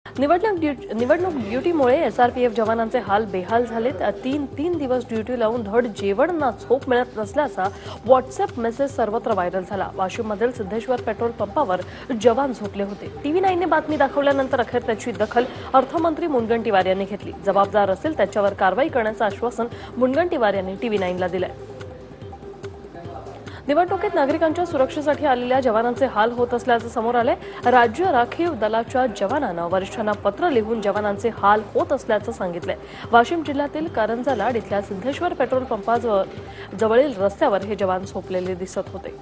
निवडणूक ड्युटीमुळे एसआरपीएफ जवानांचे हाल बेहाल झालेत। तीन दिवस ड्युटी लावून धड जेवण ना झोप मिळत नसल्याचा व्हॉट्सअप मेसेज सर्वत्र व्हायरल झाला। वाशिममधील सिद्धेश्वर पेट्रोल पंपावर जवान झोपले होते। टीव्ही 9 ने बातमी दाखवल्यानंतर अखेर त्याची दखल अर्थमंत्री मुनगंटीवार यांनी घेतली। जबाबदार असेल त्याच्यावर कारवाई करण्याचं आश्वासन मुनगंटीवार यांनी टीव्ही 9 ला दिलंय। निवडणुकीत नागरिकांच्या सुरक्षेसाठी आलेल्या जवानांचे हाल होत असल्याचं समोर आलंय। राज्य राखीव दलाच्या जवानांना वरिष्ठांना पत्र लिहून जवानांचे हाल होत असल्याचं सांगितलंय। वाशिम जिल्ह्यातील कारंजा लाड इथल्या सिद्धेश्वर पेट्रोल पंपाजवळील रस्त्यावर हे जवान झोपलेले दिसत होते।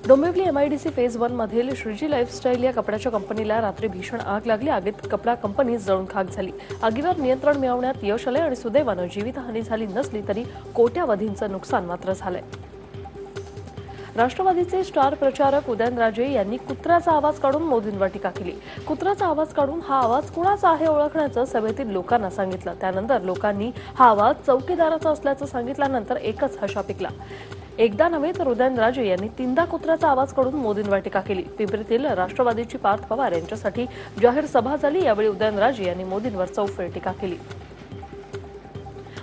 डोंबिवली एमआयडीसी फेज 1 मधील श्रीजी लाईफस्टाईल या कपड्याच्या कंपनीला रात्री भीषण आग लागली। आगीत कपडा कंपनी जळून खाक झाली। आगीवर नियंत्रण मिळवण्यात यश आले आणि सुदैवानं जीवितहानी झाली नसली तरी कोट्यावधींचं नुकसान मात्र झालंय। राष्ट्रवादीचे स्टार प्रचारक उदयनराजे यांनी कुत्र्याचा आवाज काढून मोदींवर टीका केली। कुत्र्याचा आवाज काढून हा आवाज कुणाचा आहे ओळखण्याचं सभेतील लोकांना सांगितलं। त्यानंतर लोकांनी हा आवाज चौकीदाराचा असल्याचं सांगितल्यानंतर एकच हशा पिकला। एकदा नव्हे तर उदयनराजे यांनी 3दा कुत्र्याचा आवाज काढून मोदींवर टीका केली। पिंपरीतील राष्ट्रवादीची पार्थ पवार यांच्यासाठी जाहीर सभा झाली। यावेळी उदयनराजे यांनी मोदींवर चौफेर टीका केली।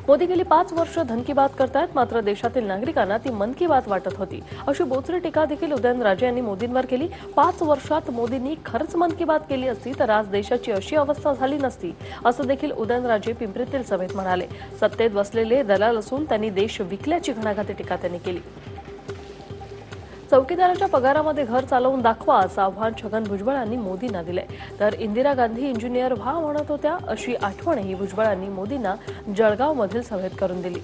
मोदी गेली 5 वर्ष धन की बात करतायत, मात्र देशातील नागरिकांना ती मन की बात वाटत होती, अशी बोचरी टीका देखील उदयनराजे यांनी मोदींवर केली। 5 वर्षात मोदींनी खरंच मन की बात केली असती तर आज देशाची अशी अवस्था झाली नसती, असं देखील उदयनराजे पिंपरीतील सभेत म्हणाले। सत्तेत बसलेले दलाल असून त्यांनी देश विकल्याची घणाघाती टीका त्यांनी केली। चौकीदाराच्या पगारामध्ये घर चालवून दाखवा असं आव्हान छगन भुजबळ यांनी मोदींना दिलंय। तर इंदिरा गांधी इंजिनियर व्हा म्हणत होत्या अशी आठवणही भुजबळांनी मोदींना जळगावमधील सभेत करून दिली।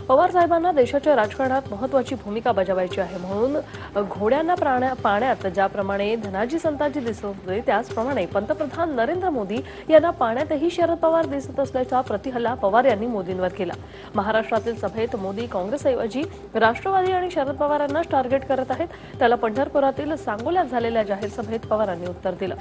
पवार साहेबांना देशाच्या राजकारणात महत्त्वाची भूमिका बजावायची आहे, म्हणून घोड्यांना पाण्यात ज्याप्रमाणे धनाजी संताजी दिसत होते त्याचप्रमाणे पंतप्रधान नरेंद्र मोदी यांना पाण्यातही शरद पवार दिसत असल्याचा प्रतिहल्ला पवार यांनी मोदींवर केला। महाराष्ट्रातील सभेत मोदी काँग्रेसऐवजी राष्ट्रवादी आणि शरद पवारांनाच टार्गेट करत आहेत, त्याला पंढरपुरातील सांगोल्यात झालेल्या जाहीर सभेत पवारांनी उत्तर दिलं।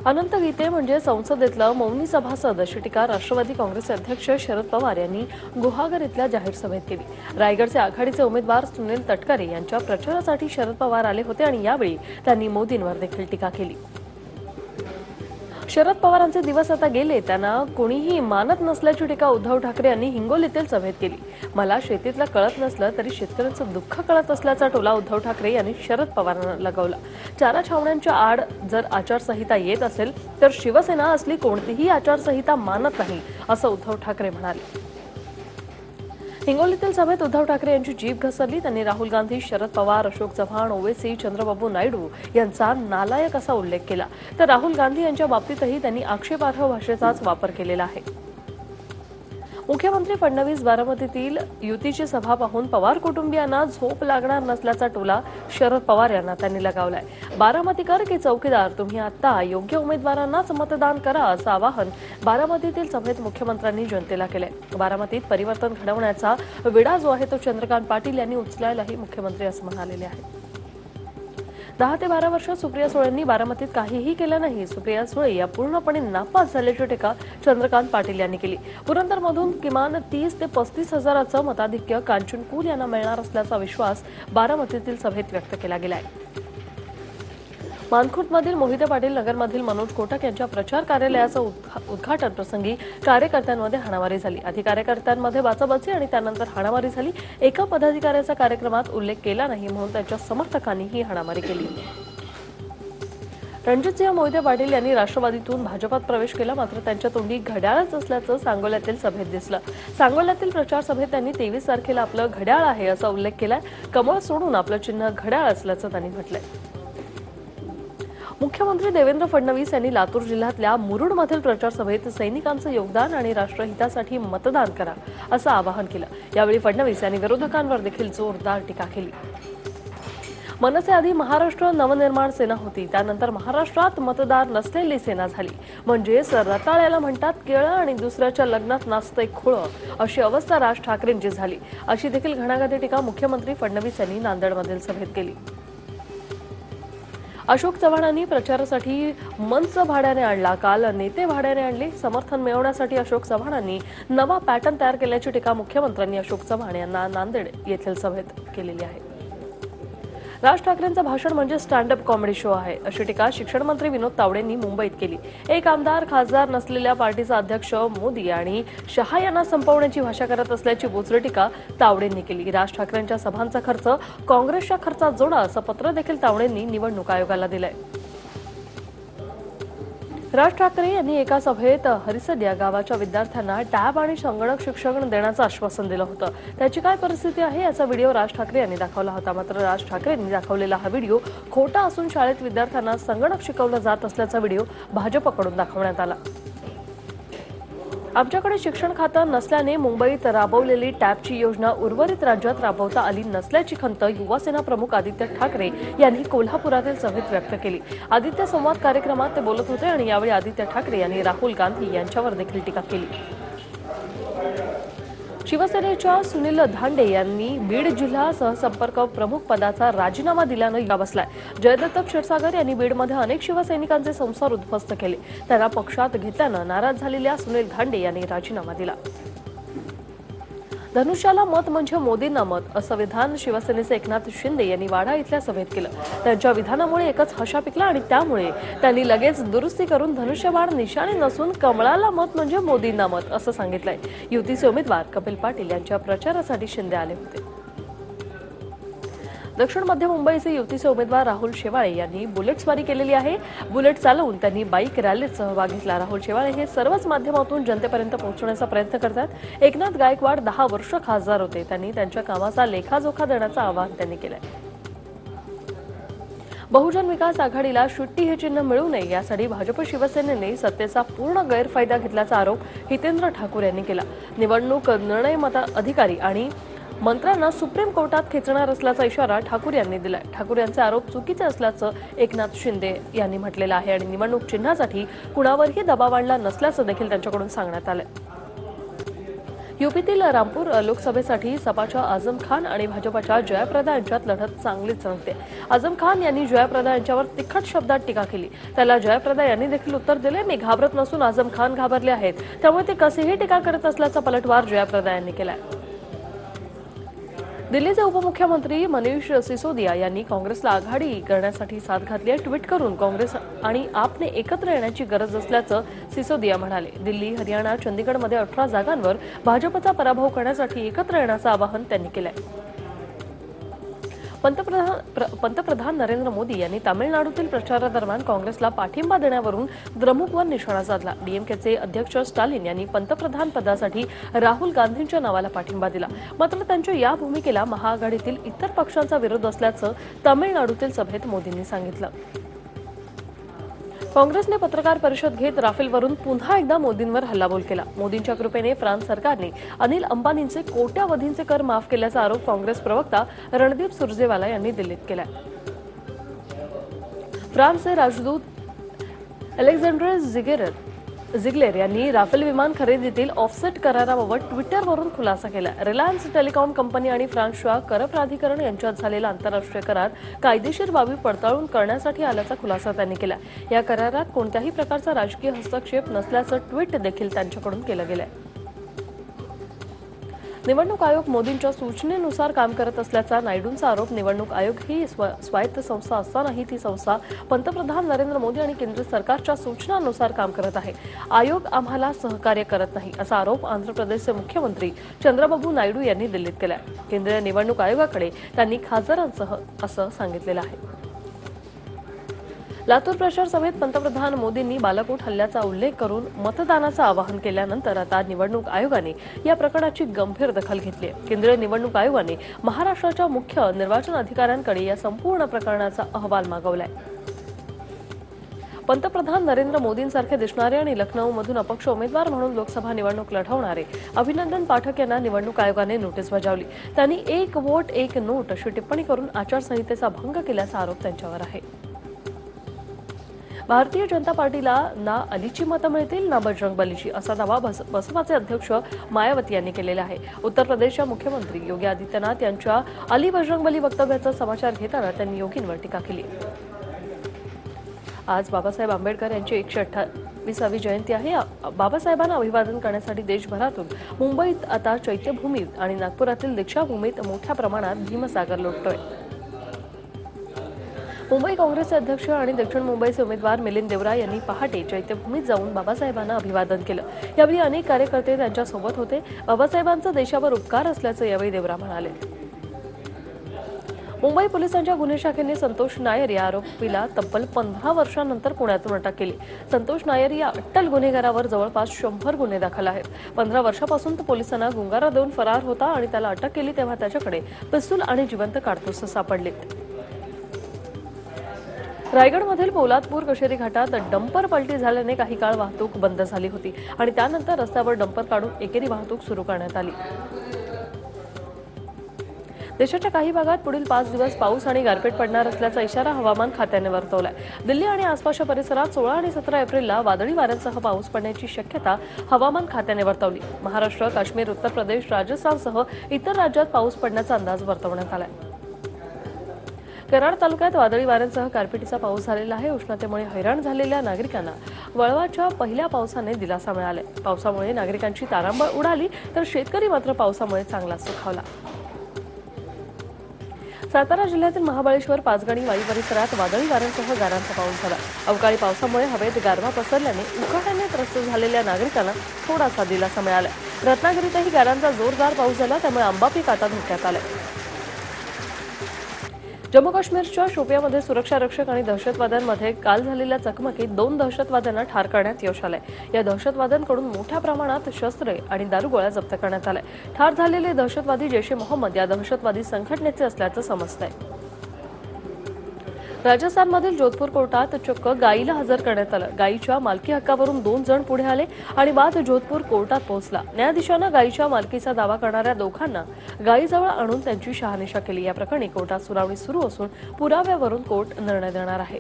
अनंत गीते म्हणजे संसदेतलं मौनी सभासद अशी टीका राष्ट्रवादी काँग्रेसचे अध्यक्ष शरद पवार यांनी गुहागर इथल्या जाहीर सभेत केली। रायगडचे आघाडीचे उमेदवार सुनील तटकरे यांच्या प्रचारासाठी शरद पवार आले होते आणि यावेळी त्यांनी मोदींवर देखील टीका केली। शरद पवारांचे दिवस आता गेले, त्यांना कोणीही मानत नसल्याची टीका उद्धव ठाकरे यांनी हिंगोलीतील सभेत केली। मला शेतीतलं कळत नसलं तरी शेतकऱ्यांचं दुःख कळत असल्याचा टोला उद्धव ठाकरे यांनी शरद पवारांना लगावला। चारा छावण्यांच्या आड जर आचारसंहिता येत असेल तर शिवसेना असली कोणतीही आचारसंहिता मानत नाही, असं उद्धव ठाकरे म्हणाले। हिंगोलीतील सभेत उद्धव ठाकरे यांची जीभ घसरली। त्यांनी राहुल गांधी, शरद पवार, अशोक चव्हाण, ओवैसी, चंद्रबाबू नायडू यांचा नालायक असा उल्लेख केला। तर राहुल गांधी यांच्या बाबतीतही त्यांनी आक्षेपार्ह भाषेचाच वापर केलेला आहे। मुख्यमंत्री फडणवीस बारामतीतील युतीची सभा पाहून पवार कुटुंबियांना झोप लागणार नसल्याचा टोला शरद पवार यांना त्यांनी लगावलाय। बारामतीकर की चौकीदार, तुम्ही आता योग्य उमेदवारांनाच मतदान करा असं आवाहन बारामतीतील सभेत मुख्यमंत्र्यांनी जनतेला केलंय। बारामतीत परिवर्तन घडवण्याचा विडा जो आहे तो चंद्रकांत पाटील यांनी उचलायलाही मुख्यमंत्री असं म्हणालेले आहे। 10 ते 12 वर्षात सुप्रिया सुळेंनी बारामतीत काहीही केलं नाही। सुप्रिया सुळे या पूर्णपणे नापास झाल्याची टीका चंद्रकांत पाटील यांनी केली। पुरंदरमधून किमान 30 ते 35 हजाराचं मताधिक्य कांचन कुल यांना मिळणार असल्याचा विश्वास बारामतीतील सभेत व्यक्त केला गेलाय। मानखुर्दमधील मोहिते पाटील नगरमधील मनोज कोटक यांच्या प्रचार कार्यालयाचं उद्घाटन प्रसंगी कार्यकर्त्यांमध्ये हाणामारी झाली। आधी कार्यकर्त्यांमध्ये बाचाबाची आणि त्यानंतर हाणामारी झाली। एका पदाधिकाऱ्याचा कार्यक्रमात उल्लेख केला नाही म्हणून त्यांच्या समर्थकांनी ही हाणामारी केली। रणजितसिंह मोहिते पाटील यांनी राष्ट्रवादीतून भाजपात प्रवेश केला, मात्र त्यांच्या तोंडी घड्याळच असल्याचं सांगोल्यातील सभेत दिसलं। सांगोल्यातील प्रचार सभेत त्यांनी 23 तारखेला आपलं घड्याळ आहे असा उल्लेख केलाय। कमळ सोडून आपलं चिन्ह घड्याळ असल्याचं त्यांनी म्हटलंय। मुख्यमंत्री देवेंद्र फडणवीस यांनी लातूर जिल्ह्यातल्या मुरुडमधील प्रचार सभेत सैनिकांचं योगदान आणि राष्ट्रहितासाठी मतदान करा असं आवाहन केलं। यावेळी फडणवीस यांनी विरोधकांवर देखील जोरदार टीका केली। मनसे आधी महाराष्ट्र नवनिर्माण सेना होती, त्यानंतर महाराष्ट्रात मतदार नसलेली सेना झाली। म्हणजेच रताळ्याला म्हणतात केळं आणि दुसऱ्याच्या लग्नात नाचतंय खुळं, अशी अवस्था राज ठाकरेंची झाली, अशी देखील घणाघाती टीका मुख्यमंत्री फडणवीस यांनी नांदेडमधील सभेत केली। अशोक चव्हाणांनी प्रचारासाठी मंच भाड्याने आणला, काल नेते भाड्याने आणले। समर्थन मिळवण्यासाठी अशोक चव्हाणांनी नवा पॅटर्न तयार केल्याची टीका मुख्यमंत्र्यांनी अशोक चव्हाण यांना नांदेड येथील सभेत केलेली आहे। राज ठाकरेंचं भाषण म्हणजे स्टँड अप कॉमेडी शो आहे, अशी टीका शिक्षण मंत्री विनोद तावडेंनी मुंबईत केली. एक आमदार खासदार नसलेल्या पार्टीचा अध्यक्ष मोदी आणि शहा यांना संपवण्याची भाषा करत असल्याची बोचरी टीका तावडेंनी केली. राज ठाकरेंच्या सभांचा खर्च काँग्रेसच्या खर्चात जोडा असं पत्र देखील तावडेंनी निवडणूक आयोगाला दिलंय. राज ठाकरे यांनी एका सभेत हरिसद या गावाच्या विद्यार्थ्यांना टॅब आणि संगणक शिक्षण देण्याचं आश्वासन दिलं होतं. त्याची काय परिस्थिती आहे याचा व्हिडिओ राज ठाकरे यांनी दाखवला होता. मात्र राज ठाकरेंनी दाखवलेला हा व्हिडिओ खोटा असून शाळेत विद्यार्थ्यांना संगणक शिकवलं जात असल्याचा व्हिडिओ भाजपकडून दाखवण्यात आला. आमच्याकडे शिक्षण खातं नसल्याने मुंबईत राबवलेली टॅबची योजना उर्वरित राज्यात राबवता आली नसल्याची खंत युवासेना प्रमुख आदित्य ठाकरे यांनी कोल्हापुरातील सभेत व्यक्त केली. आदित्य संवाद कार्यक्रमात ते बोलत होते आणि यावेळी आदित्य ठाकरे यांनी राहुल गांधी यांच्यावर देखील टीका केली. शिवसेनेच्या सुनील धांडे यांनी बीड जिल्हा सहसंपर्क प्रमुख पदाचा राजीनामा दिल्यानं युवा बसलाय. जयदत्त क्षीरसागर यांनी बीडमध्ये अनेक शिवसैनिकांचे संसार उद्ध्वस्त केले. त्यांना पक्षात घेतल्यानं नाराज झालेल्या सुनील धांडे यांनी राजीनामा दिला. धनुष्याला मत म्हणजे मोदींना मत असं विधान शिवसेनेचे एकनाथ शिंदे यांनी वाडा इथल्या सभेत केलं. त्यांच्या विधानामुळे एकच हशा पिकला आणि त्यामुळे त्यांनी लगेच दुरुस्ती करून धनुष्यबाण निशाणे नसून कमळाला मत म्हणजे मोदींना मत असं सांगितलंय. युतीचे उमेदवार कपिल पाटील यांच्या प्रचारासाठी शिंदे आले होते. दक्षिण मध्य मुंबईचे युतीचे उमेदवार राहुल शेवाळे यांनी बुलेटस्वारी केलेली आहे. बुलेट चालवून त्यांनी बाईक रॅलीत सहभाग घेतला. राहुल शेवाळे हे सर्वच माध्यमातून जनतेपर्यंत पोहोचण्याचा प्रयत्न करतात. एकनाथ गायकवाड 10 वर्ष खासदार होते. त्यांनी त्यांच्या कामाचा लेखाजोखा देण्याचं आवाहन त्यांनी केलंय. बहुजन विकास आघाडीला शिट्टी हे चिन्ह मिळू नये यासाठी भाजप शिवसेनेने सत्तेचा पूर्ण गैरफायदा घेतल्याचा आरोप हितेंद्र ठाकूर यांनी केला. निवडणूक निर्णय अधिकारी आणि मंत्र्यांना सुप्रीम कोर्टात खेचणार असल्याचा इशारा ठाकूर यांनी दिलाय. ठाकूर यांचे आरोप चुकीचे असल्याचं एकनाथ शिंदे यांनी म्हटलेलं आहे आणि निवडणूक चिन्हासाठी कुणावरही दबाव आणला नसल्याचं देखील त्यांच्याकडून सांगण्यात आलंय. युपीतील रामपूर लोकसभेसाठी सपाच्या आझम खान आणि भाजपच्या जयाप्रदा यांच्यात लढत चांगलीच रंगते. आझम खान यांनी जयाप्रदा यांच्यावर तिखट शब्दात टीका केली. त्याला जयाप्रदा यांनी देखील उत्तर दिले, मी घाबरत नसून आझम खान घाबरले आहेत, त्यामुळे ते कसेही टीका करत असल्याचा पलटवार जयाप्रदा यांनी केलाय. दिल्लीचे उपमुख्यमंत्री मनीष सिसोदिया यांनी काँग्रेसला आघाडी करण्यासाठी साथ घातली आहे. ट्विट करून काँग्रेस आणि आपने एकत्र येण्याची गरज असल्याचं सिसोदिया म्हणाले. दिल्ली, हरियाणा, चंदीगडमध्ये 18 जागांवर भाजपचा पराभव करण्यासाठी एकत्र येण्याचं आवाहन त्यांनी केलंय. पंतप्रधान नरेंद्र मोदी यांनी तामिळनाडूतील प्रचारादरम्यान काँग्रेसला पाठिंबा देण्यावरून द्रमुकवर निशाणा साधला. डीएमकेचे अध्यक्ष स्टालिन यांनी पंतप्रधान पदासाठी राहुल गांधींच्या नावाला पाठिंबा दिला. मात्र त्यांच्या या भूमिकेला महाआघाडीतील इतर पक्षांचा विरोध असल्याचं तामिळनाडूतील सभेत मोदींनी सांगितलं. काँग्रेसने पत्रकार परिषद घेत राफेलवरून पुन्हा एकदा मोदींवर हल्लाबोल केला. मोदींच्या कृपेने फ्रान्स सरकारने अनिल अंबानींचे कोट्यावधींचे कर माफ केल्याचा आरोप काँग्रेस प्रवक्ता रणदीप सुरजेवाला यांनी दिल्लीत केलाय. फ्रान्सचे राजदूत अलेक्झांड्रे झिग्लेर यांनी राफेल विमान खरेदीतील ऑफसेट कराराबाबत ट्विटरवरून खुलासा केला. रिलायन्स टेलिकॉम कंपनी आणि फ्रान्सच्या कर प्राधिकरण यांच्यात झालेला आंतरराष्ट्रीय करार कायदेशीर बाबी पडताळून करण्यासाठी आल्याचा खुलासा त्यांनी केला. या करारात कोणत्याही प्रकारचा राजकीय हस्तक्षेप नसल्याचं ट्विट देखील त्यांच्याकडून केलं गेलंय. निवडणूक आयोग मोदींच्या सूचनेनुसार काम करत असल्याचा नायडूंचा आरोप. निवडणूक आयोग ही स्वायत्त संस्था असतानाही ती संस्था पंतप्रधान नरेंद्र मोदी आणि केंद्र सरकारच्या सूचनांनुसार काम करत आहे. आयोग आम्हाला सहकार्य करत नाही असा आरोप आंध्र प्रदेशचे मुख्यमंत्री चंद्रबाबू नायडू यांनी दिल्लीत केलाय. केंद्रीय निवडणूक आयोगाकडे त्यांनी खासदारांसह असं सांगितलेलं आहे. लातूर प्रचार सभेत पंतप्रधान मोदींनी बालाकोट हल्ल्याचा उल्लेख करून मतदानाचं आवाहन केल्यानंतर आता निवडणूक आयोगाने या प्रकरणाची गंभीर दखल घेतली आहे. केंद्रीय निवडणूक आयोगाने महाराष्ट्राच्या मुख्य निर्वाचन अधिकाऱ्यांकडे या संपूर्ण प्रकरणाचा अहवाल मागवलाय. पंतप्रधान नरेंद्र मोदींसारखे दिसणारे आणि लखनौमधून अपक्ष उमेदवार म्हणून लोकसभा निवडणूक लढवणारे अभिनंदन पाठक यांना निवडणूक आयोगाने नोटीस बजावली. त्यांनी एक वोट एक नोट अशी टिप्पणी करून आचारसंहितेचा भंग केल्याचा आरोप त्यांच्यावर आहे. भारतीय जनता पार्टीला ना अलीची मतं मिळतील ना बजरंग बलीची असा दावा बसपाचे अध्यक्ष मायावती यांनी केलेला आहे. उत्तर प्रदेशच्या मुख्यमंत्री योगी आदित्यनाथ यांच्या अली बजरंग बली वक्तव्याचा समाचार घेताना त्यांनी योगींवर टीका केली. आज बाबासाहेब आंबेडकर यांची 128वी जयंती आहे. बाबासाहेबांना अभिवादन करण्यासाठी देशभरातून मुंबईत आता चैत्यभूमीत आणि नागपुरातील दीक्षाभूमीत मोठ्या प्रमाणात भीमसागर लोटतोय. मुंबई काँग्रेसचे अध्यक्ष आणि दक्षिण मुंबईचे उमेदवार मिलिंद देवरा यांनी पहाटे चैत्यभूमीत जाऊन बाबासाहेबांना अभिवादन केलं। यावेळी अनेक कार्यकर्ते त्यांच्यासोबत होते। बाबासाहेबांचा देशावर उपकार असल्याचं यावेळी देवरा म्हणाले। मुंबई पोलिसांच्या गुन्हे शाखेने संतोष नायर या आरोपीला तब्बल 15 वर्षांनंतर पुण्यातून अटक केली। संतोष नायर या अट्टल गुन्हेगारावर जवळपास 100 गुन्हे दाखल आहेत। 15 वर्षापासून तो पोलिसांना गुंगारा देऊन फरार होता आणि त्याला अटक केली तेव्हा त्याच्याकडे पिस्तूल आणि जिवंत काडतूस सापडलेत। रायगडमधील पोलादपूर कशेरी घाटात डंपर पलटी झाल्याने काही काळ वाहतूक बंद झाली होती आणि त्यानंतर रस्त्यावर डंपर काढून एकेरी वाहतूक सुरू करण्यात आली। देशाच्या काही भागात पुढील 5 दिवस पाऊस आणि गारपीट पडणार असल्याचा इशारा हवामान खात्याने वर्तवलाय। दिल्ली आणि आसपासच्या परिसरात 16 आणि 17 एप्रिलला वादळी वाऱ्यांसह पाऊस पडण्याची शक्यता हवामान खात्याने वर्तवली। महाराष्ट्र, काश्मीर, उत्तर प्रदेश, राजस्थानसह इतर राज्यात पाऊस पडण्याचा अंदाज वर्तवण्यात आलाय। कराड तालुक्यात वादळी वाऱ्यांसह गारपिटीचा पाऊस झालेला आहे। उष्णतेमुळे हैराण झालेल्या नागरिकांना वळवाच्या पहिल्या पावसाने दिलासा मिळाला। पावसामुळे नागरिकांची तारांबळ उडाली तर शेतकरी मात्र पावसामुळे चांगला सुखावला। सातारा जिल्ह्यातील महाबळेश्वर, पाचगणी, वाई परिसरात वादळी वाऱ्यांसह गारांचा पाऊस झाला। अवकाळी पावसामुळे हवेत गारवा पसरल्याने उकाड्याने त्रस्त झालेल्या नागरिकांना थोडासा दिलासा मिळाला। रत्नागिरीतही गारांचा जोरदार पाऊस झाला, त्यामुळे आंबा पीक आता धोक्यात आले। जम्मू काश्मीरच्या शोपियामध्ये सुरक्षा रक्षक आणि दहशतवाद्यांमध्ये काल झालेल्या चकमकीत 2 दहशतवाद्यांना ठार करण्यात यश आलंय। या दहशतवाद्यांकडून मोठ्या प्रमाणात शस्त्रे आणि दारुगोळा जप्त करण्यात आलाय। ठार झालेले दहशतवादी जैश-ए-मोहम्मद या दहशतवादी संघटनेचे असल्याचं समजतंय। राजस्थानमधील जोधपूर कोर्टात चक्क गायीला हजर करण्यात आलं। गायीच्या मालकी हक्कावरून 2 जण पुढे आले आणि वाद जोधपूर कोर्टात पोहोचला। न्यायाधीशानं गायीच्या मालकीचा दावा करणाऱ्या दोघांना गायीजवळ आणून त्यांची शहानिशा केली। या प्रकरणी कोर्टात सुनावणी सुरू असून पुराव्यावरून कोर्ट निर्णय देणार आहे।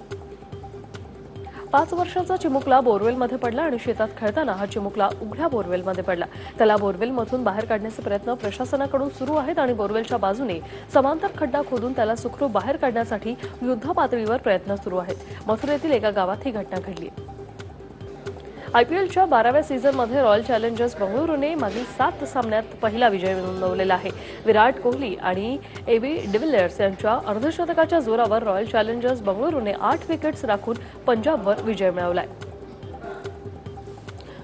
5 वर्षाचा चिमुकला बोरवेलमध्ये पडला आणि शेतात खेळताना हा चिमुकला उघड्या बोरवेलमध्ये पडला। त्याला बोरवेलमधून बाहेर काढण्याचे प्रयत्न प्रशासनाकडून सुरू आहेत आणि बोरवेलच्या बाजूने समांतर खड्डा खोदून त्याला सुखरूप बाहेर काढण्यासाठी युद्धपातळीवर प्रयत्न सुरू आहेत। मथुरेतील एका गावात ही घटना घडली। आयपीएलच्या 12व्या सीझनमध्ये रॉयल चॅलेंजर्स बंगळुरूने मागील 7 सामन्यात पहिला विजय नोंदवलेला आहे। विराट कोहली आणि एबी डिव्हिलियर्स यांच्या अर्धशतकाच्या जोरावर रॉयल चॅलेंजर्स बंगळुरूने 8 विकेट्स राखून पंजाबवर विजय मिळवलाय।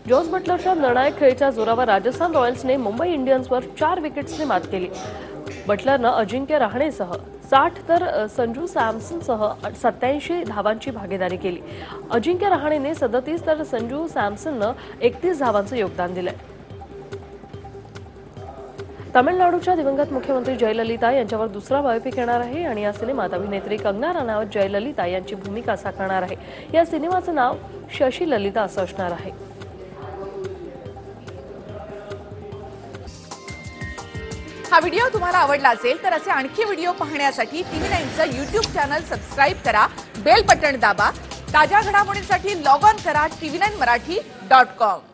जॉस बटलरच्या निर्णायक खेळीच्या जोरावर राजस्थान रॉयल्सने मुंबई इंडियन्सवर 4 विकेट्सने मात केली। बटलरनं अजिंक्य रहाणेसह 60 तर संजू सॅमसनसह 87 धावांची भागीदारी केली। अजिंक्य रहाणेने 37 तर संजू सॅमसननं 31 धावांचं योगदान दिलंय। तामिळनाडूच्या दिवंगत मुख्यमंत्री जयललिता यांच्यावर दुसरा बायोपिक येणार आहे आणि या सिनेमात अभिनेत्री कंगना रनौत जयललिता यांची भूमिका साकारणार आहे। या सिनेमाचं नाव शशी ललिता असं असणार आहे। हा व्हिडिओ तुम्हाला आवडला असेल तर असे आणखी व्हिडिओ पाहण्यासाठी TV9चं YouTube चॅनल सबस्क्राइब करा, बेल बटन दाबा। ताज्या घडामोडींसाठी लॉग ऑन करा tv9marathi.com।